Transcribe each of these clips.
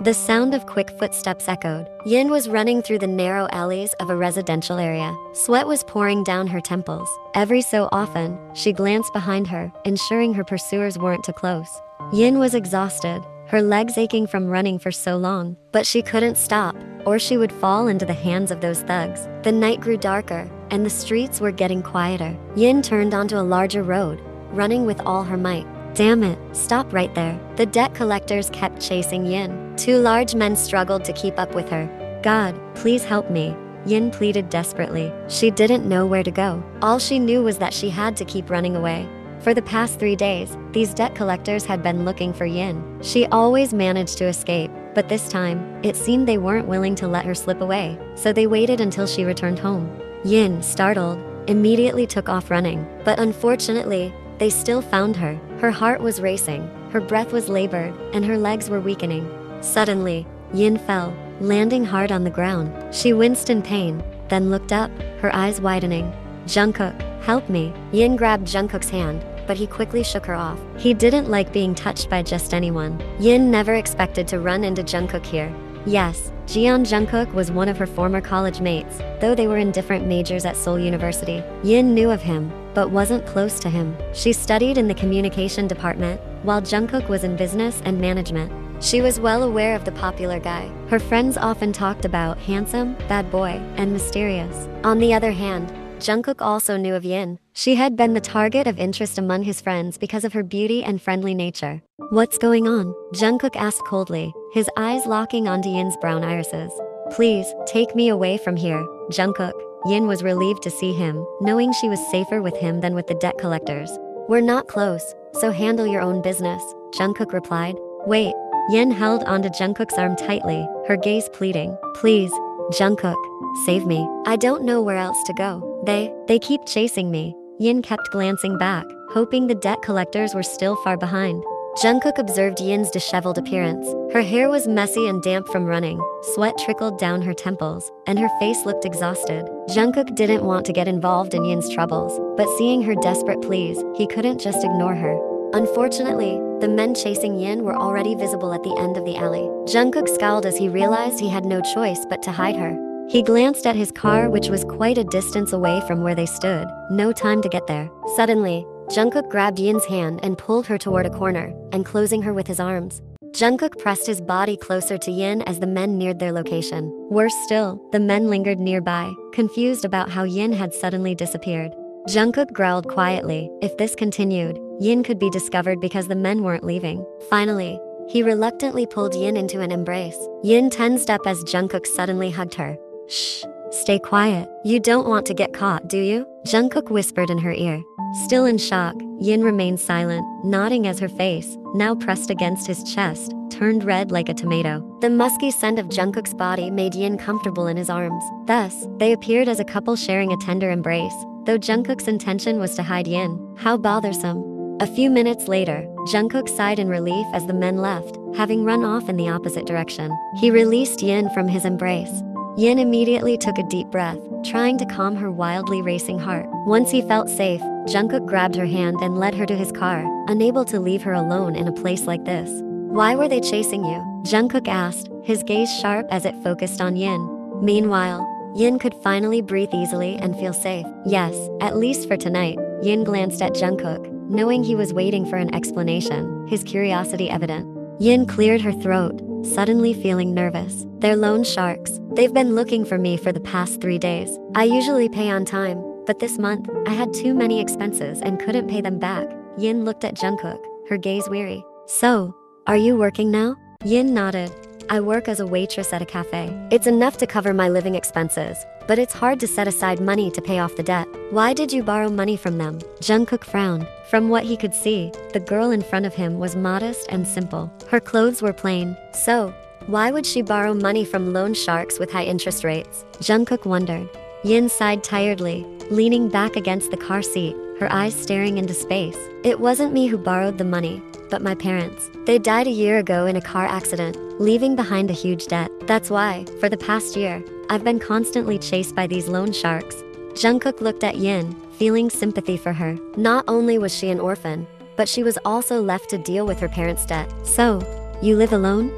The sound of quick footsteps echoed. Yin was running through the narrow alleys of a residential area. Sweat was pouring down her temples. Every so often, she glanced behind her, ensuring her pursuers weren't too close. Yin was exhausted, her legs aching from running for so long, but she couldn't stop, or she would fall into the hands of those thugs. The night grew darker, and the streets were getting quieter. Yin turned onto a larger road, running with all her might. Damn it, stop right there. The debt collectors kept chasing Yin. Two large men struggled to keep up with her. God, please help me, Yin pleaded desperately. She didn't know where to go. All she knew was that she had to keep running away. For the past 3 days, these debt collectors had been looking for Yin. She always managed to escape, but this time, it seemed they weren't willing to let her slip away, so they waited until she returned home. Yin, startled, immediately took off running, but unfortunately, they still found her. Her heart was racing, her breath was labored, and her legs were weakening. Suddenly, Yin fell, landing hard on the ground. She winced in pain, then looked up, her eyes widening. Jungkook, help me. Yin grabbed Jungkook's hand, but he quickly shook her off. He didn't like being touched by just anyone. Yin never expected to run into Jungkook here. Yes, Jeon Jungkook was one of her former college mates, though they were in different majors at Seoul University. Yin knew of him, but wasn't close to him. She studied in the communication department, while Jungkook was in business and management. She was well aware of the popular guy. Her friends often talked about handsome, bad boy, and mysterious. On the other hand, Jungkook also knew of Yin. She had been the target of interest among his friends because of her beauty and friendly nature. What's going on? Jungkook asked coldly, his eyes locking onto Yin's brown irises. Please, take me away from here, Jungkook. Yin was relieved to see him, knowing she was safer with him than with the debt collectors. We're not close, so handle your own business, Jungkook replied. Wait. Yin held onto Jungkook's arm tightly, her gaze pleading. Please, Jungkook, save me. I don't know where else to go. They keep chasing me. Yin kept glancing back, hoping the debt collectors were still far behind. Jungkook observed Yin's disheveled appearance. Her hair was messy and damp from running, sweat trickled down her temples, and her face looked exhausted. Jungkook didn't want to get involved in Yin's troubles, but seeing her desperate pleas, he couldn't just ignore her. Unfortunately, the men chasing Yin were already visible at the end of the alley. Jungkook scowled as he realized he had no choice but to hide her. He glanced at his car, which was quite a distance away from where they stood. No time to get there. Suddenly, Jungkook grabbed Yin's hand and pulled her toward a corner, enclosing her with his arms. Jungkook pressed his body closer to Yin as the men neared their location. Worse still, the men lingered nearby, confused about how Yin had suddenly disappeared. Jungkook growled quietly. If this continued, Yin could be discovered because the men weren't leaving. Finally, he reluctantly pulled Yin into an embrace. Yin tensed up as Jungkook suddenly hugged her. Shh, stay quiet. You don't want to get caught, do you? Jungkook whispered in her ear. Still in shock, Yin remained silent, nodding as her face, now pressed against his chest, turned red like a tomato. The musky scent of Jungkook's body made Yin comfortable in his arms. Thus, they appeared as a couple sharing a tender embrace, though Jungkook's intention was to hide Yin. How bothersome. A few minutes later, Jungkook sighed in relief as the men left, having run off in the opposite direction. He released Yin from his embrace. Yin immediately took a deep breath, trying to calm her wildly racing heart. Once he felt safe, Jungkook grabbed her hand and led her to his car, unable to leave her alone in a place like this. Why were they chasing you? Jungkook asked, his gaze sharp as it focused on Yin. Meanwhile, Yin could finally breathe easily and feel safe. Yes, at least for tonight. Yin glanced at Jungkook, knowing he was waiting for an explanation, his curiosity evident. Yin cleared her throat, suddenly feeling nervous. They're loan sharks. They've been looking for me for the past 3 days. I usually pay on time, but this month, I had too many expenses and couldn't pay them back. Yin looked at Jungkook, her gaze weary. So, are you working now? Yin nodded. I work as a waitress at a cafe. It's enough to cover my living expenses, but it's hard to set aside money to pay off the debt. Why did you borrow money from them? Jungkook frowned. From what he could see, the girl in front of him was modest and simple. Her clothes were plain. So, why would she borrow money from loan sharks with high interest rates? Jungkook wondered. Yin sighed tiredly, leaning back against the car seat, her eyes staring into space. It wasn't me who borrowed the money, but my parents. They died a year ago in a car accident, leaving behind a huge debt. That's why, for the past year, I've been constantly chased by these loan sharks. Jungkook looked at Yin, feeling sympathy for her. Not only was she an orphan, but she was also left to deal with her parents' debt. So, you live alone?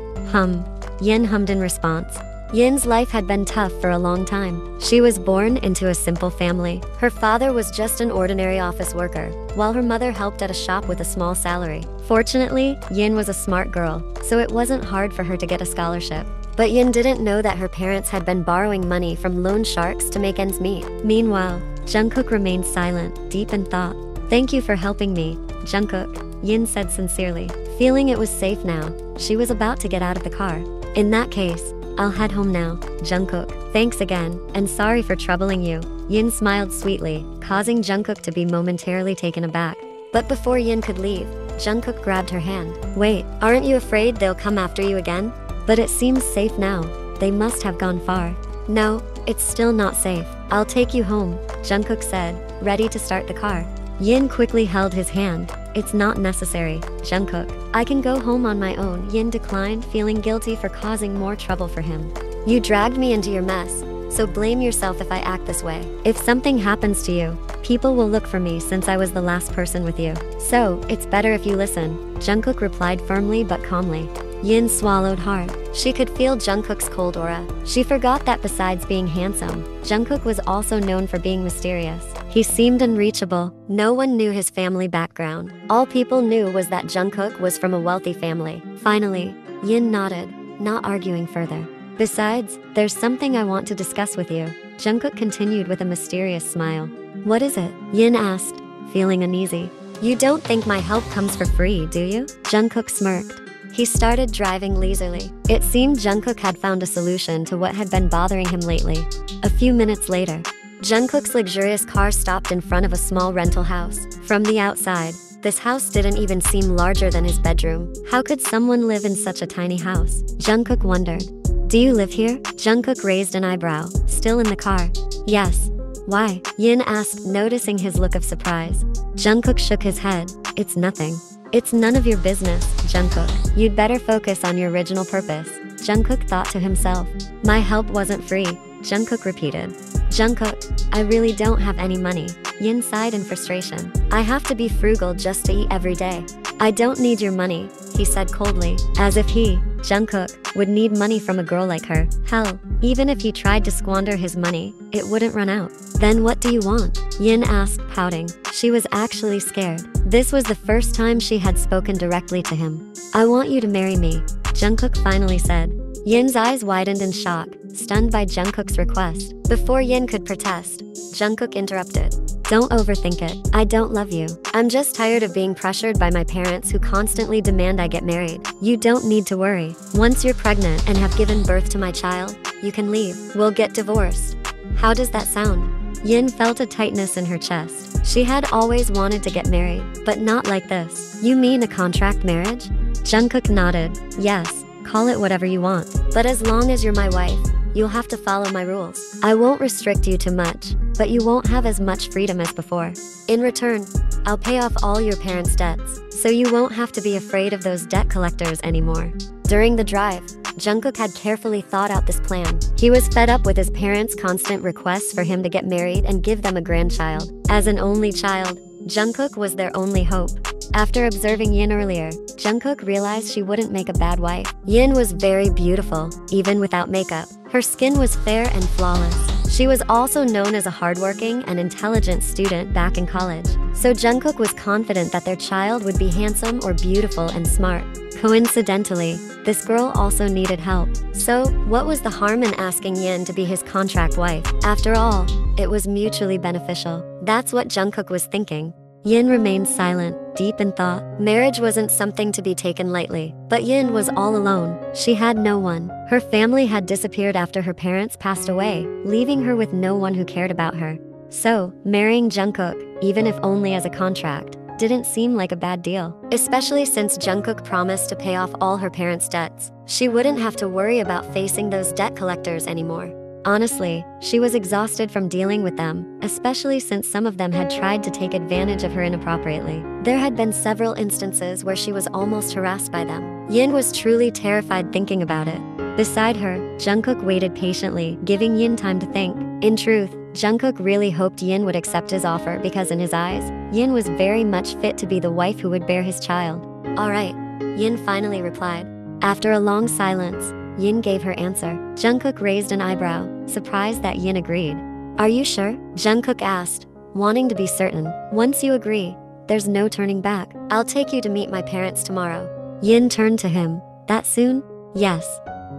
Yin hummed in response. Yin's life had been tough for a long time. She was born into a simple family. Her father was just an ordinary office worker, while her mother helped at a shop with a small salary. Fortunately, Yin was a smart girl, so it wasn't hard for her to get a scholarship. But Yin didn't know that her parents had been borrowing money from loan sharks to make ends meet. Meanwhile, Jungkook remained silent, deep in thought. "Thank you for helping me, Jungkook," Yin said sincerely. Feeling it was safe now, she was about to get out of the car. "In that case, I'll head home now, Jungkook. Thanks again, and sorry for troubling you." Yin smiled sweetly, causing Jungkook to be momentarily taken aback. But before Yin could leave, Jungkook grabbed her hand. "Wait, aren't you afraid they'll come after you again?" "But it seems safe now. They must have gone far." "No, it's still not safe. I'll take you home," Jungkook said, ready to start the car. Yin quickly held his hand. "It's not necessary, Jungkook. I can go home on my own." Yin declined, feeling guilty for causing more trouble for him. "You dragged me into your mess, so blame yourself if I act this way. If something happens to you, people will look for me since I was the last person with you. So, it's better if you listen," Jungkook replied firmly but calmly. Yin swallowed hard. She could feel Jungkook's cold aura. She forgot that besides being handsome, Jungkook was also known for being mysterious. He seemed unreachable. No one knew his family background. All people knew was that Jungkook was from a wealthy family. Finally, Yin nodded, not arguing further. "Besides, there's something I want to discuss with you," Jungkook continued with a mysterious smile. "What is it?" Yin asked, feeling uneasy. "You don't think my help comes for free, do you?" Jungkook smirked. He started driving leisurely. It seemed Jungkook had found a solution to what had been bothering him lately. A few minutes later, Jungkook's luxurious car stopped in front of a small rental house. From the outside, this house didn't even seem larger than his bedroom. How could someone live in such a tiny house? Jungkook wondered. "Do you live here?" Jungkook raised an eyebrow, still in the car. "Yes." "Why?" Yin asked, noticing his look of surprise. Jungkook shook his head. "It's nothing." "It's none of your business, Jungkook. You'd better focus on your original purpose," Jungkook thought to himself. "My help wasn't free," Jungkook repeated. "Jungkook, I really don't have any money," Yin sighed in frustration. "I have to be frugal just to eat every day." "I don't need your money," he said coldly, as if he, Jungkook, would need money from a girl like her. Hell, even if he tried to squander his money, it wouldn't run out. "Then what do you want?" Yin asked, pouting. She was actually scared. This was the first time she had spoken directly to him. "I want you to marry me," Jungkook finally said. Yin's eyes widened in shock, stunned by Jungkook's request. Before Yin could protest, Jungkook interrupted. "Don't overthink it. I don't love you. I'm just tired of being pressured by my parents who constantly demand I get married. You don't need to worry. Once you're pregnant and have given birth to my child, you can leave. We'll get divorced." How does that sound? Yin felt a tightness in her chest. She had always wanted to get married, but not like this. "You mean a contract marriage?" Jungkook nodded. "Yes, call it whatever you want. But as long as you're my wife, you'll have to follow my rules. I won't restrict you too much, but you won't have as much freedom as before. In return, I'll pay off all your parents' debts, so you won't have to be afraid of those debt collectors anymore." During the drive, Jungkook had carefully thought out this plan. He was fed up with his parents' constant requests for him to get married and give them a grandchild. As an only child, Jungkook was their only hope. After observing Yin earlier, Jungkook realized she wouldn't make a bad wife. Yin was very beautiful, even without makeup. Her skin was fair and flawless. She was also known as a hardworking and intelligent student back in college. So Jungkook was confident that their child would be handsome or beautiful and smart. Coincidentally, this girl also needed help. So, what was the harm in asking Yin to be his contract wife? After all, it was mutually beneficial. That's what Jungkook was thinking. Yin remained silent, deep in thought. Marriage wasn't something to be taken lightly. But Yin was all alone. She had no one. Her family had disappeared after her parents passed away, leaving her with no one who cared about her. So, marrying Jungkook, even if only as a contract, didn't seem like a bad deal. Especially since Jungkook promised to pay off all her parents' debts. She wouldn't have to worry about facing those debt collectors anymore. Honestly, she was exhausted from dealing with them, especially since some of them had tried to take advantage of her inappropriately. There had been several instances where she was almost harassed by them. Yin was truly terrified thinking about it. Beside her, Jungkook waited patiently, giving Yin time to think. In truth, Jungkook really hoped Yin would accept his offer because in his eyes, Yin was very much fit to be the wife who would bear his child. "Alright," Yin finally replied. After a long silence, Yin gave her answer. Jungkook raised an eyebrow, surprised that Yin agreed. Are you sure? Jungkook asked, wanting to be certain. Once you agree, there's no turning back. I'll take you to meet my parents tomorrow. Yin turned to him. That soon? Yes.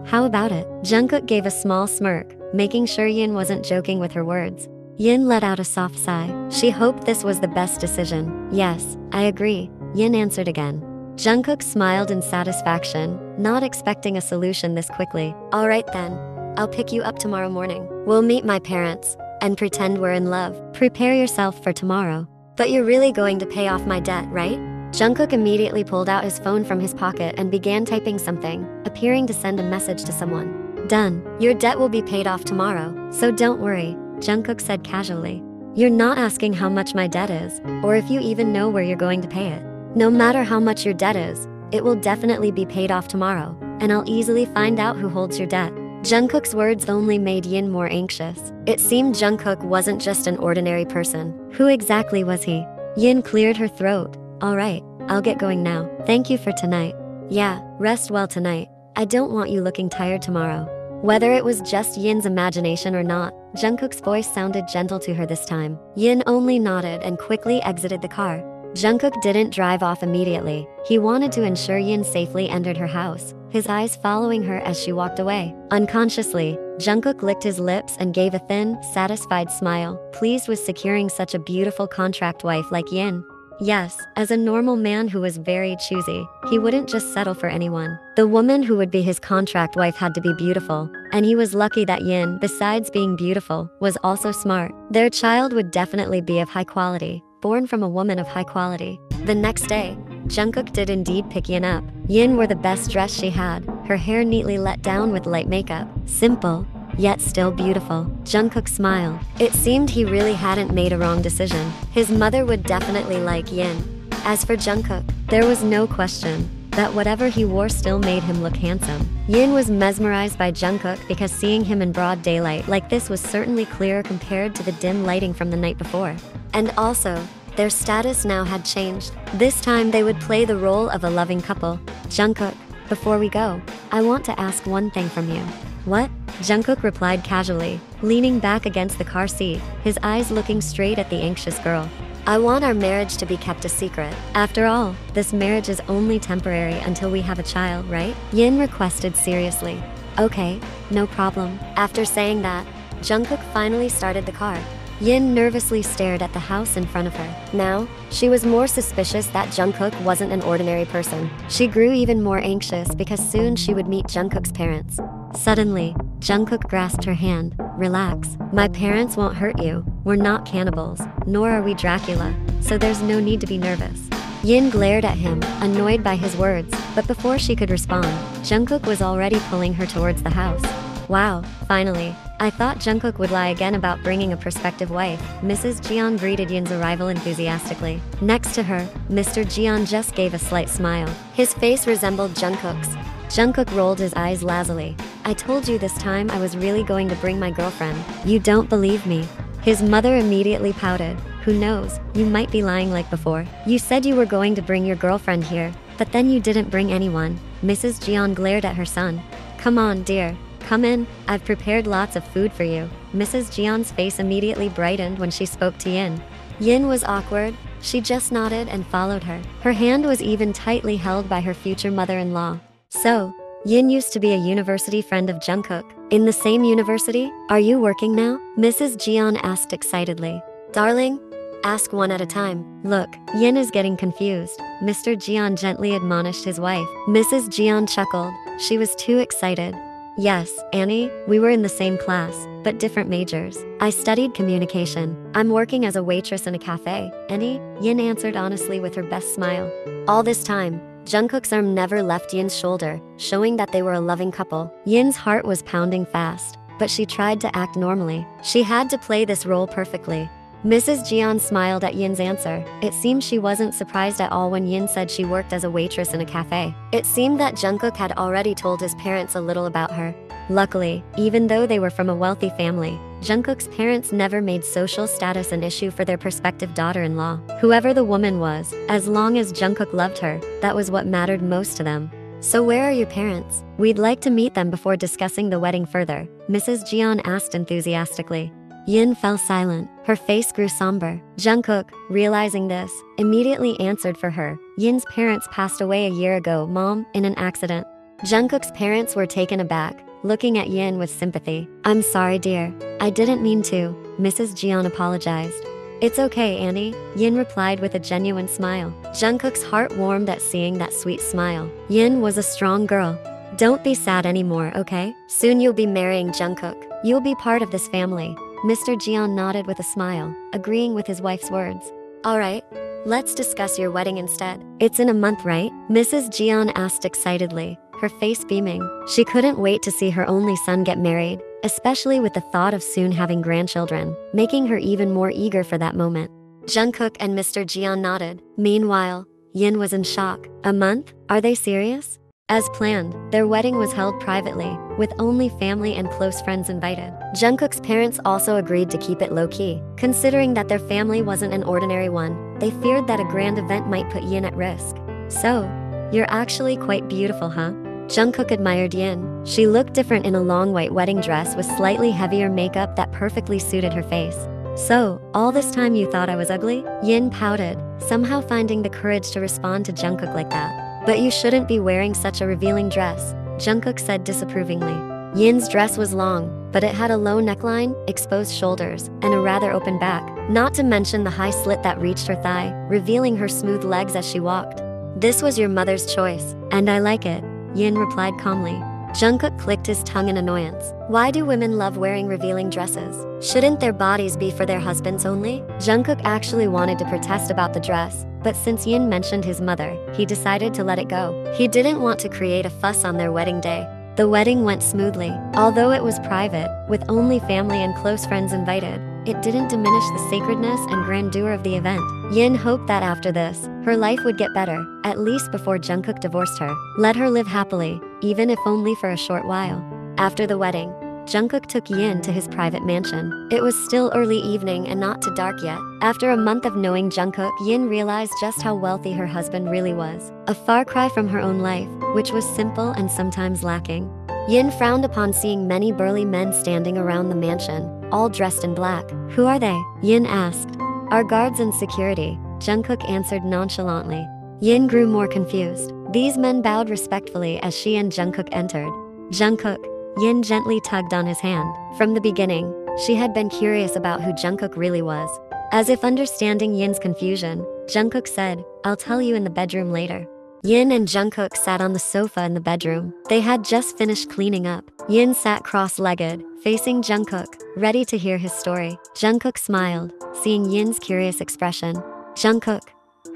How about it? Jungkook gave a small smirk, making sure Yin wasn't joking with her words. Yin let out a soft sigh. She hoped this was the best decision. Yes, I agree, Yin answered again. Jungkook smiled in satisfaction, not expecting a solution this quickly. Alright then, I'll pick you up tomorrow morning. We'll meet my parents and pretend we're in love. Prepare yourself for tomorrow. But you're really going to pay off my debt, right? Jungkook immediately pulled out his phone from his pocket and began typing something, appearing to send a message to someone. Done. Your debt will be paid off tomorrow, so don't worry, Jungkook said casually. You're not asking how much my debt is, or if you even know where you're going to pay it. No matter how much your debt is, it will definitely be paid off tomorrow, and I'll easily find out who holds your debt. Jungkook's words only made Yin more anxious. It seemed Jungkook wasn't just an ordinary person. Who exactly was he? Yin cleared her throat. Alright, I'll get going now. Thank you for tonight. Yeah, rest well tonight. I don't want you looking tired tomorrow. Whether it was just Yin's imagination or not, Jungkook's voice sounded gentle to her this time. Yin only nodded and quickly exited the car. Jungkook didn't drive off immediately. He wanted to ensure Yin safely entered her house, his eyes following her as she walked away. Unconsciously, Jungkook licked his lips and gave a thin, satisfied smile, pleased with securing such a beautiful contract wife like Yin. Yes, as a normal man who was very choosy, he wouldn't just settle for anyone. The woman who would be his contract wife had to be beautiful, and he was lucky that Yin, besides being beautiful, was also smart. Their child would definitely be of high quality, born from a woman of high quality. The next day, Jungkook did indeed pick Yin up. Yin wore the best dress she had, her hair neatly let down with light makeup. Simple, yet still beautiful. Jungkook smiled. It seemed he really hadn't made a wrong decision. His mother would definitely like Yin. As for Jungkook, there was no question that whatever he wore still made him look handsome. Yin was mesmerized by Jungkook because seeing him in broad daylight like this was certainly clearer compared to the dim lighting from the night before. And also, their status now had changed. This time they would play the role of a loving couple. Jungkook, before we go, I want to ask one thing from you. What? Jungkook replied casually, leaning back against the car seat, his eyes looking straight at the anxious girl. I want our marriage to be kept a secret. After all, this marriage is only temporary until we have a child, right? Yin requested seriously. Okay, no problem. After saying that, Jungkook finally started the car. Yin nervously stared at the house in front of her. Now, she was more suspicious that Jungkook wasn't an ordinary person. She grew even more anxious because soon she would meet Jungkook's parents. Suddenly, Jungkook grasped her hand. Relax. My parents won't hurt you. We're not cannibals, nor are we Dracula, so there's no need to be nervous. Yin glared at him, annoyed by his words, but before she could respond, Jungkook was already pulling her towards the house. Wow, finally. I thought Jungkook would lie again about bringing a prospective wife. Mrs. Jeon greeted Yin's arrival enthusiastically. Next to her, Mr. Jeon just gave a slight smile. His face resembled Jungkook's. Jungkook rolled his eyes lazily. I told you this time I was really going to bring my girlfriend. You don't believe me. His mother immediately pouted. Who knows, you might be lying like before. You said you were going to bring your girlfriend here, but then you didn't bring anyone. Mrs. Jeon glared at her son. Come on, dear. Come in, I've prepared lots of food for you. Mrs. Jeon's face immediately brightened when she spoke to Yin. Yin was awkward. She just nodded and followed her. Her hand was even tightly held by her future mother-in-law. So, Yin used to be a university friend of Jungkook. In the same university? Are you working now? Mrs. Jeon asked excitedly. Darling, ask one at a time. Look, Yin is getting confused. Mr. Jeon gently admonished his wife. Mrs. Jeon chuckled. She was too excited. Yes, Annie, we were in the same class, but different majors. I studied communication. I'm working as a waitress in a cafe. Annie, Yin answered honestly with her best smile. All this time, Jungkook's arm never left Yin's shoulder, showing that they were a loving couple. Yin's heart was pounding fast, but she tried to act normally. She had to play this role perfectly. Mrs. Jeon smiled at Yin's answer. It seemed she wasn't surprised at all when Yin said she worked as a waitress in a cafe. It seemed that Jungkook had already told his parents a little about her. Luckily, even though they were from a wealthy family, Jungkook's parents never made social status an issue for their prospective daughter-in-law. Whoever the woman was, as long as Jungkook loved her, that was what mattered most to them. So where are your parents? We'd like to meet them before discussing the wedding further, Mrs. Jeon asked enthusiastically. Yin fell silent. Her face grew somber. Jungkook, realizing this, immediately answered for her. Yin's parents passed away a year ago, Mom, in an accident. Jungkook's parents were taken aback, looking at Yin with sympathy. I'm sorry, dear. I didn't mean to, Mrs. Jeon apologized. It's okay, Annie, Yin replied with a genuine smile. Jungkook's heart warmed at seeing that sweet smile. Yin was a strong girl. Don't be sad anymore, okay? Soon you'll be marrying Jungkook. You'll be part of this family. Mr. Jeon nodded with a smile, agreeing with his wife's words. Alright, let's discuss your wedding instead. It's in a month, right? Mrs. Jeon asked excitedly, her face beaming. She couldn't wait to see her only son get married, especially with the thought of soon having grandchildren, making her even more eager for that moment. Jungkook and Mr. Jeon nodded. Meanwhile, Yin was in shock. A month? Are they serious? As planned, their wedding was held privately, with only family and close friends invited. Jungkook's parents also agreed to keep it low-key. Considering that their family wasn't an ordinary one, they feared that a grand event might put Yin at risk. So, you're actually quite beautiful, huh? Jungkook admired Yin. She looked different in a long white wedding dress with slightly heavier makeup that perfectly suited her face. So, all this time you thought I was ugly? Yin pouted, somehow finding the courage to respond to Jungkook like that. But you shouldn't be wearing such a revealing dress, Jungkook said disapprovingly. Yin's dress was long, but it had a low neckline, exposed shoulders, and a rather open back, not to mention the high slit that reached her thigh, revealing her smooth legs as she walked. This was your mother's choice, and I like it, Yin replied calmly. Jungkook clicked his tongue in annoyance. Why do women love wearing revealing dresses? Shouldn't their bodies be for their husbands only? Jungkook actually wanted to protest about the dress, but since Yin mentioned his mother, he decided to let it go. He didn't want to create a fuss on their wedding day. The wedding went smoothly. Although it was private, with only family and close friends invited, it didn't diminish the sacredness and grandeur of the event. Yin hoped that after this, her life would get better, at least before Jungkook divorced her. Let her live happily, even if only for a short while. After the wedding, Jungkook took Yin to his private mansion. It was still early evening and not too dark yet. After a month of knowing Jungkook, Yin realized just how wealthy her husband really was. A far cry from her own life, which was simple and sometimes lacking. Yin frowned upon seeing many burly men standing around the mansion, all dressed in black. Who are they? Yin asked. Our guards and security, Jungkook answered nonchalantly. Yin grew more confused. These men bowed respectfully as she and Jungkook entered. Jungkook, Yin gently tugged on his hand. From the beginning, she had been curious about who Jungkook really was. As if understanding Yin's confusion, Jungkook said, I'll tell you in the bedroom later. Yin and Jungkook sat on the sofa in the bedroom. They had just finished cleaning up. Yin sat cross-legged, facing Jungkook, ready to hear his story. Jungkook smiled, seeing Yin's curious expression. Jungkook,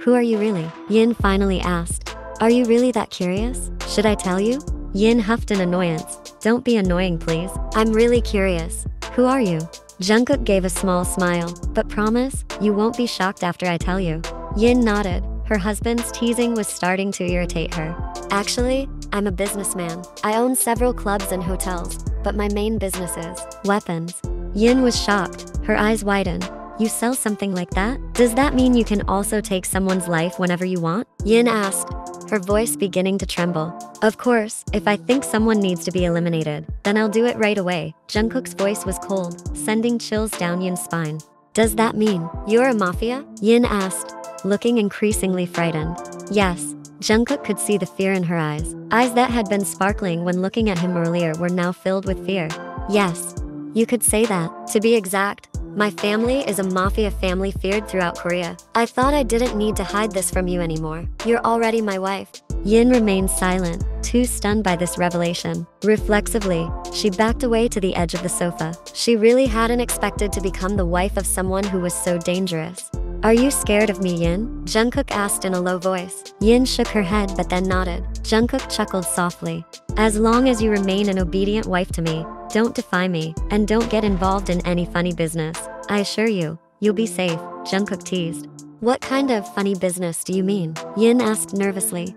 who are you really? Yin finally asked. Are you really that curious? Should I tell you? Yin huffed in annoyance. Don't be annoying, please. I'm really curious. Who are you? Jungkook gave a small smile, but promise, you won't be shocked after I tell you. Yin nodded. Her husband's teasing was starting to irritate her. Actually, I'm a businessman. I own several clubs and hotels, but my main business is weapons. Yin was shocked. Her eyes widened. You sell something like that? Does that mean you can also take someone's life whenever you want? Yin asked, her voice beginning to tremble. Of course, if I think someone needs to be eliminated, then I'll do it right away. Jungkook's voice was cold, sending chills down Yin's spine. Does that mean you're a mafia? Yin asked, looking increasingly frightened. Yes, Jungkook could see the fear in her eyes. Eyes that had been sparkling when looking at him earlier were now filled with fear. Yes, you could say that. To be exact, my family is a mafia family feared throughout Korea. I thought I didn't need to hide this from you anymore. You're already my wife. Yin remained silent, too stunned by this revelation. Reflexively, she backed away to the edge of the sofa. She really hadn't expected to become the wife of someone who was so dangerous. Are you scared of me, Yin? Jungkook asked in a low voice. Yin shook her head but then nodded. Jungkook chuckled softly. As long as you remain an obedient wife to me, don't defy me, and don't get involved in any funny business. I assure you, you'll be safe, Jungkook teased. What kind of funny business do you mean? Yin asked nervously.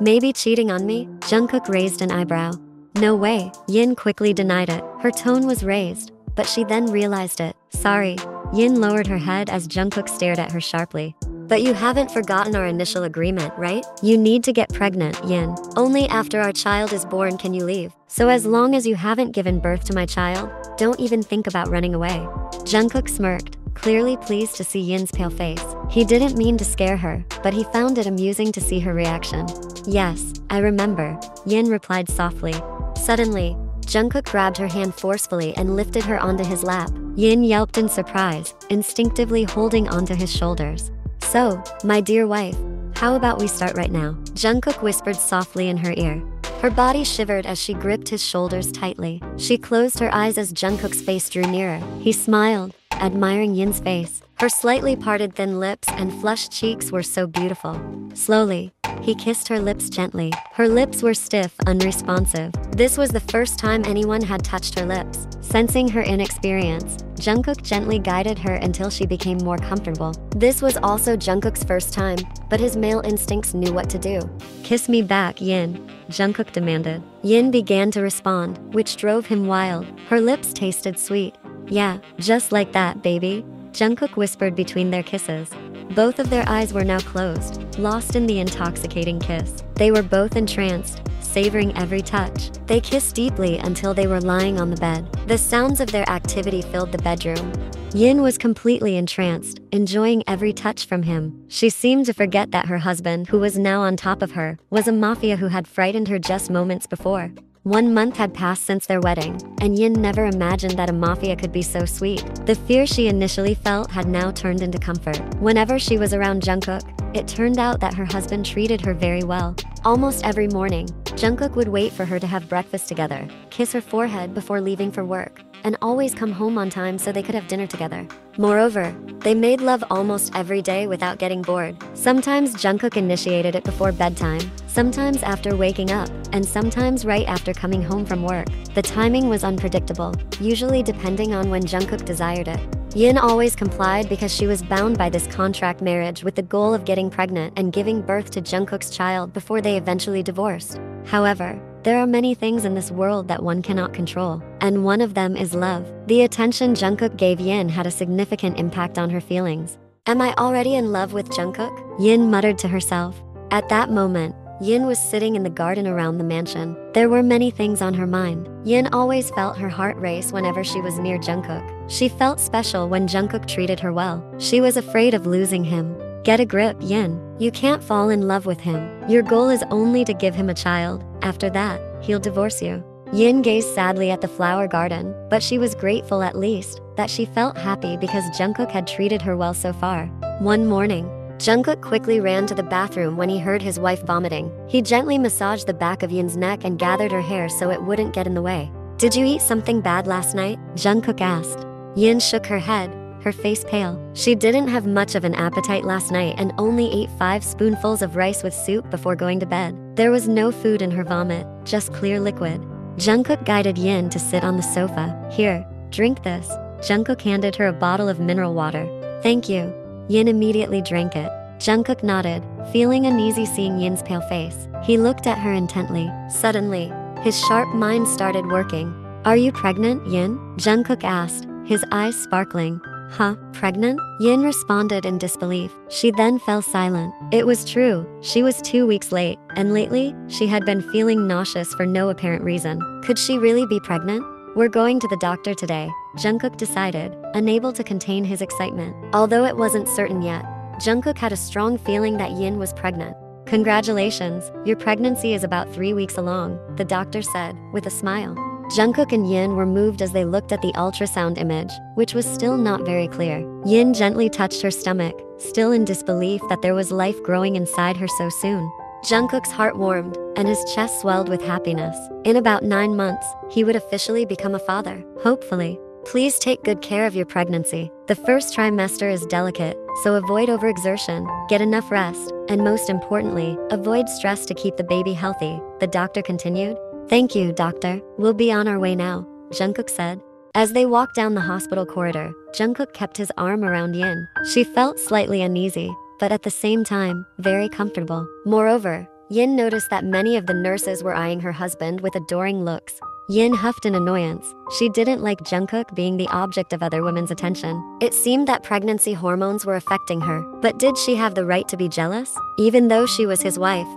Maybe cheating on me? Jungkook raised an eyebrow. No way, Yin quickly denied it. Her tone was raised, but she then realized it. Sorry. Yin lowered her head as Jungkook stared at her sharply. But you haven't forgotten our initial agreement, right? You need to get pregnant, Yin. Only after our child is born can you leave. So as long as you haven't given birth to my child, don't even think about running away. Jungkook smirked, clearly pleased to see Yin's pale face. He didn't mean to scare her, but he found it amusing to see her reaction. Yes, I remember, Yin replied softly. Suddenly, Jungkook grabbed her hand forcefully and lifted her onto his lap. Yin yelped in surprise, instinctively holding onto his shoulders. So, my dear wife, how about we start right now? Jungkook whispered softly in her ear. Her body shivered as she gripped his shoulders tightly. She closed her eyes as Jungkook's face drew nearer. He smiled, admiring Yin's face. Her slightly parted thin lips and flushed cheeks were so beautiful. Slowly, he kissed her lips gently. Her lips were stiff, unresponsive. This was the first time anyone had touched her lips. Sensing her inexperience, Jungkook gently guided her until she became more comfortable. This was also Jungkook's first time, but his male instincts knew what to do. Kiss me back, Yin, Jungkook demanded. Yin began to respond, which drove him wild. Her lips tasted sweet. Yeah, just like that, baby, Jungkook whispered between their kisses. Both of their eyes were now closed, lost in the intoxicating kiss. They were both entranced, savoring every touch. They kissed deeply until they were lying on the bed. The sounds of their activity filled the bedroom. Yin was completely entranced, enjoying every touch from him. She seemed to forget that her husband, who was now on top of her, was a mafia who had frightened her just moments before. 1 month had passed since their wedding, and Yin never imagined that a mafia could be so sweet. The fear she initially felt had now turned into comfort. Whenever she was around Jungkook, it turned out that her husband treated her very well. Almost every morning, Jungkook would wait for her to have breakfast together, kiss her forehead before leaving for work, and always come home on time so they could have dinner together. Moreover, they made love almost every day without getting bored. Sometimes Jungkook initiated it before bedtime, sometimes after waking up, and sometimes right after coming home from work. The timing was unpredictable, usually depending on when Jungkook desired it. Yin always complied because she was bound by this contract marriage with the goal of getting pregnant and giving birth to Jungkook's child before they eventually divorced. However, there are many things in this world that one cannot control, and one of them is love. The attention Jungkook gave Yin had a significant impact on her feelings. Am I already in love with Jungkook? Yin muttered to herself. At that moment, Yin was sitting in the garden around the mansion. There were many things on her mind. Yin always felt her heart race whenever she was near Jungkook. She felt special when Jungkook treated her well. She was afraid of losing him. Get a grip, Yin. You can't fall in love with him. Your goal is only to give him a child. After that, he'll divorce you. Yin gazed sadly at the flower garden, but she was grateful at least that she felt happy because Jungkook had treated her well so far. One morning, Jungkook quickly ran to the bathroom when he heard his wife vomiting. He gently massaged the back of Yin's neck and gathered her hair so it wouldn't get in the way. Did you eat something bad last night? Jungkook asked. Yin shook her head, her face pale. She didn't have much of an appetite last night and only ate 5 spoonfuls of rice with soup before going to bed. There was no food in her vomit, just clear liquid. Jungkook guided Yin to sit on the sofa. Here, drink this. Jungkook handed her a bottle of mineral water. Thank you. Yin immediately drank it. Jungkook nodded, feeling uneasy seeing Yin's pale face. He looked at her intently. Suddenly, his sharp mind started working. Are you pregnant, Yin? Jungkook asked, his eyes sparkling. Huh, pregnant? Yin responded in disbelief. She then fell silent. It was true, she was 2 weeks late, and lately, she had been feeling nauseous for no apparent reason. Could she really be pregnant? We're going to the doctor today, Jungkook decided, unable to contain his excitement. Although it wasn't certain yet, Jungkook had a strong feeling that Yin was pregnant. Congratulations, your pregnancy is about 3 weeks along, the doctor said, with a smile. Jungkook and Yin were moved as they looked at the ultrasound image, which was still not very clear. Yin gently touched her stomach, still in disbelief that there was life growing inside her so soon. Jungkook's heart warmed, and his chest swelled with happiness. In about 9 months, he would officially become a father, hopefully. Please take good care of your pregnancy. The first trimester is delicate, so avoid overexertion, get enough rest, and most importantly, avoid stress to keep the baby healthy, the doctor continued. Thank you, doctor. We'll be on our way now, Jungkook said. As they walked down the hospital corridor, Jungkook kept his arm around Yin. She felt slightly uneasy, but at the same time, very comfortable. Moreover, Yin noticed that many of the nurses were eyeing her husband with adoring looks. Yin huffed in annoyance. She didn't like Jungkook being the object of other women's attention. It seemed that pregnancy hormones were affecting her. But did she have the right to be jealous? Even though she was his wife?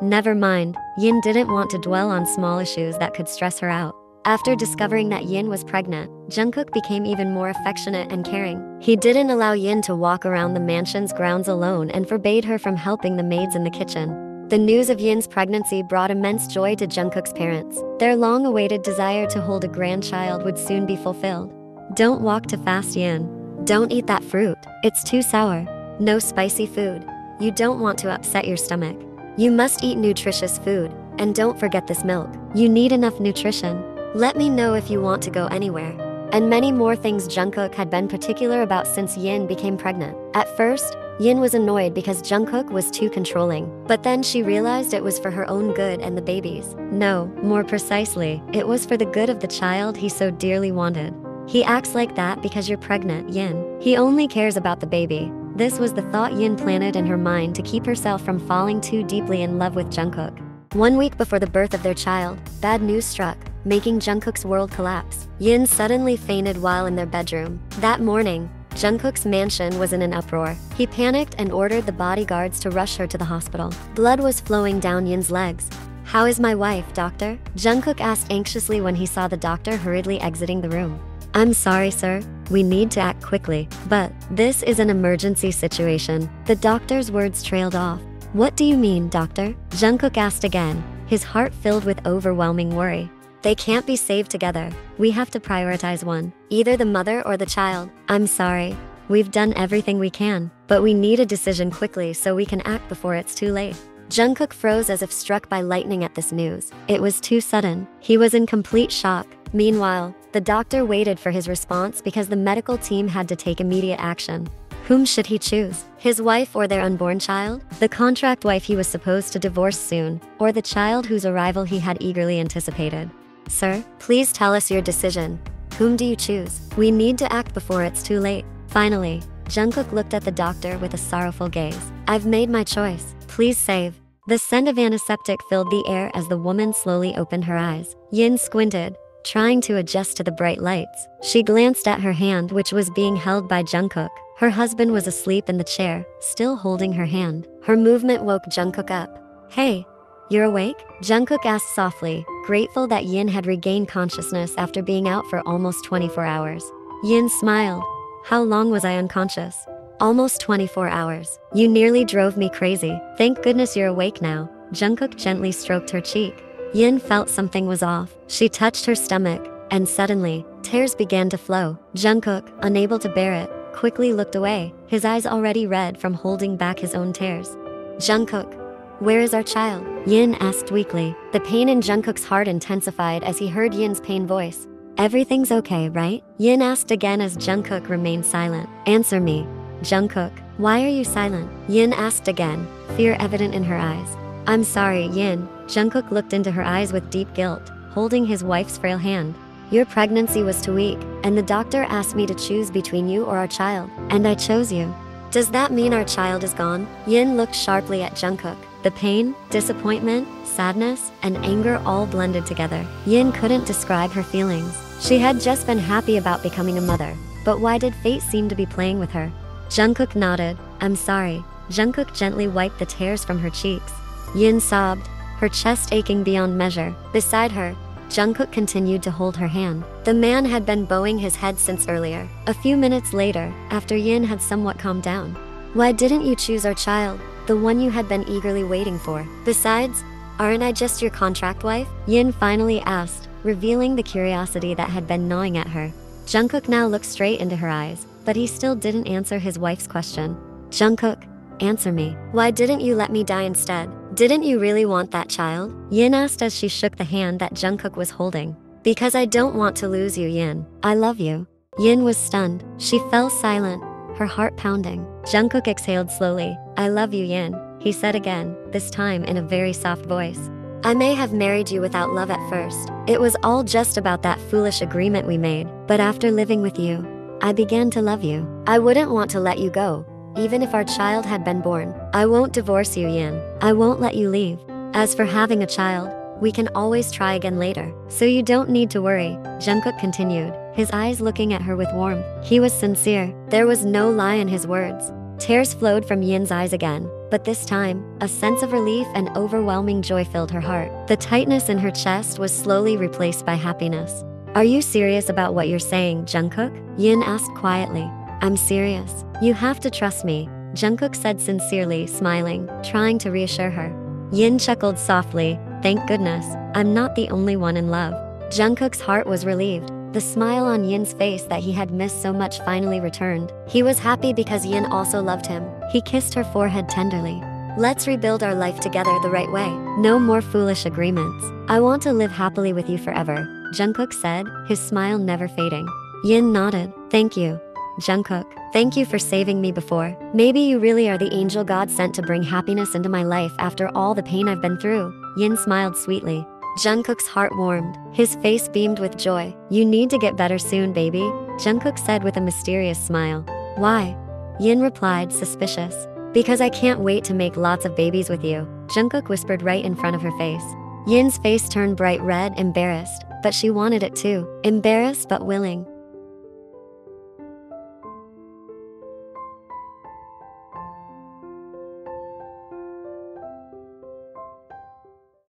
Never mind. Yin didn't want to dwell on small issues that could stress her out. After discovering that Yin was pregnant, Jungkook became even more affectionate and caring. He didn't allow Yin to walk around the mansion's grounds alone and forbade her from helping the maids in the kitchen. The news of Yin's pregnancy brought immense joy to Jungkook's parents. Their long-awaited desire to hold a grandchild would soon be fulfilled. Don't walk too fast, Yin. Don't eat that fruit. It's too sour. No spicy food. You don't want to upset your stomach. You must eat nutritious food. And don't forget this milk. You need enough nutrition. Let me know if you want to go anywhere. And many more things Jungkook had been particular about since Yin became pregnant. At first, Yin was annoyed because Jungkook was too controlling. But then she realized it was for her own good and the baby's. No, more precisely, it was for the good of the child he so dearly wanted. He acts like that because you're pregnant, Yin. He only cares about the baby. This was the thought Yin planted in her mind to keep herself from falling too deeply in love with Jungkook. 1 week before the birth of their child, bad news struck, making Jungkook's world collapse. Yin suddenly fainted while in their bedroom. That morning, Jungkook's mansion was in an uproar. He panicked and ordered the bodyguards to rush her to the hospital. Blood was flowing down Yin's legs. "How is my wife, doctor?" Jungkook asked anxiously when he saw the doctor hurriedly exiting the room. "I'm sorry, sir. We need to act quickly. But this is an emergency situation." The doctor's words trailed off. "What do you mean, doctor?" Jungkook asked again, his heart filled with overwhelming worry. "They can't be saved together. We have to prioritize one. Either the mother or the child." "I'm sorry. We've done everything we can, but we need a decision quickly so we can act before it's too late." Jungkook froze as if struck by lightning at this news. It was too sudden. He was in complete shock. Meanwhile, the doctor waited for his response because the medical team had to take immediate action. Whom should he choose? His wife or their unborn child? The contract wife he was supposed to divorce soon, or the child whose arrival he had eagerly anticipated? "Sir, please tell us your decision. Whom do you choose? We need to act before it's too late." Finally, Jungkook looked at the doctor with a sorrowful gaze. "I've made my choice. Please save." The scent of antiseptic filled the air as the woman slowly opened her eyes. Yin squinted, trying to adjust to the bright lights. She glanced at her hand, which was being held by Jungkook. Her husband was asleep in the chair, still holding her hand. Her movement woke Jungkook up. "Hey, you're awake?" Jungkook asked softly, grateful that Yin had regained consciousness after being out for almost 24 hours. Yin smiled. "How long was I unconscious?" "Almost 24 hours. You nearly drove me crazy. Thank goodness you're awake now." Jungkook gently stroked her cheek. Yin felt something was off. She touched her stomach, and suddenly, tears began to flow. Jungkook, unable to bear it, quickly looked away, his eyes already red from holding back his own tears. "Jungkook, where is our child?" Yin asked weakly. The pain in Jungkook's heart intensified as he heard Yin's pained voice. "Everything's okay, right?" Yin asked again as Jungkook remained silent. "Answer me, Jungkook. Why are you silent?" Yin asked again, fear evident in her eyes. "I'm sorry, Yin." Jungkook looked into her eyes with deep guilt, holding his wife's frail hand. "Your pregnancy was too weak, and the doctor asked me to choose between you or our child, and I chose you. Does that mean our child is gone?" Yin looked sharply at Jungkook. The pain, disappointment, sadness, and anger all blended together. Yin couldn't describe her feelings. She had just been happy about becoming a mother, but why did fate seem to be playing with her? Jungkook nodded. "I'm sorry." Jungkook gently wiped the tears from her cheeks. Yin sobbed, her chest aching beyond measure. Beside her, Jungkook continued to hold her hand. The man had been bowing his head since earlier. A few minutes later, after Yin had somewhat calmed down. "Why didn't you choose our child, the one you had been eagerly waiting for? Besides, aren't I just your contract wife?" Yin finally asked, revealing the curiosity that had been gnawing at her. Jungkook now looked straight into her eyes, but he still didn't answer his wife's question. "Jungkook, answer me. Why didn't you let me die instead? Didn't you really want that child?" Yin asked as she shook the hand that Jungkook was holding. "Because I don't want to lose you, Yin. I love you." Yin was stunned. She fell silent, her heart pounding. Jungkook exhaled slowly. "I love you, Yin," he said again, this time in a very soft voice. "I may have married you without love at first. It was all just about that foolish agreement we made. But after living with you, I began to love you. I wouldn't want to let you go, even if our child had been born. I won't divorce you, Yin. I won't let you leave. As for having a child, We can always try again later, so you don't need to worry, Jungkook continued, his eyes looking at her with warmth. He was sincere. There was no lie in his words. Tears flowed from Yin's eyes again, but this time, a sense of relief and overwhelming joy filled her heart. The tightness in her chest was slowly replaced by happiness. Are you serious about what you're saying, Jungkook? Yin asked quietly. I'm serious. You have to trust me, Jungkook said sincerely, smiling, trying to reassure her. Yin chuckled softly. Thank goodness, I'm not the only one in love. Jungkook's heart was relieved. The smile on Yin's face that he had missed so much finally returned. He was happy because Yin also loved him. He kissed her forehead tenderly. Let's rebuild our life together the right way. No more foolish agreements. I want to live happily with you forever, Jungkook said, his smile never fading. Yin nodded. Thank you, Jungkook. Thank you for saving me before. Maybe you really are the angel God sent to bring happiness into my life after all the pain I've been through. Yin smiled sweetly. Jungkook's heart warmed. His face beamed with joy. You need to get better soon, baby, Jungkook said with a mysterious smile. Why? Yin replied, suspicious. Because I can't wait to make lots of babies with you, Jungkook whispered right in front of her face. Yin's face turned bright red, embarrassed, but she wanted it too. Embarrassed but willing.